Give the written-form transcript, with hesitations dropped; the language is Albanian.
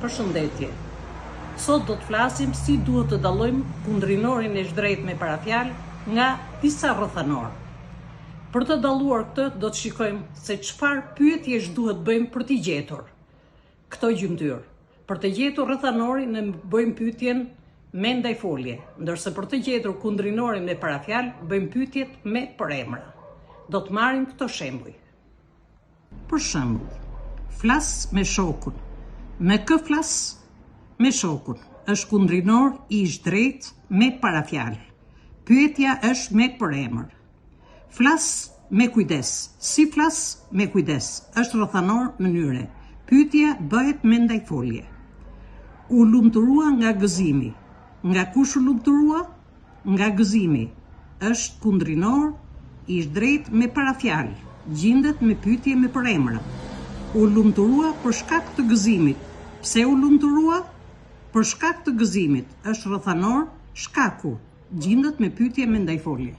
Përshëndetje. Sot do të flasim si duhet të dallojmë kundrinorin e zhdrejtë me parafjalë nga disa rrethanor. Për të dalluar këtë, do të shikojmë se çfarë pyetjesh duhet bëjmë për t'i gjetur këto gjymtyr. Për të gjetur rrethanorin ne bëjmë pyetjen me ndajfolje, ndërsa për të gjetur kundrinorin me parafjalë bëjmë pyetjet me përemra. Do të marrim këto shembuj. Për shembull, flas me shokun. Me kë flas? Me shokun. Është kundrinor i zhdrejtë me parafjalë. Pyetja është me përemër. Flas me kujdes. Si flas? Me kujdes. Është rrethanor mënyre. Pyetja bëhet me ndajfolje. U lumturua nga gëzimi. Nga kush u lumturua? Nga gëzimi. Është kundrinor i zhdrejtë me parafjalë. Gjendet me pyetje me përemra. U lumturua për shkak të gëzimit. Pse u lumturua? Për shkak të gëzimit. Është rrethanor shkaku. Gjendet me pyetje me ndajfolje.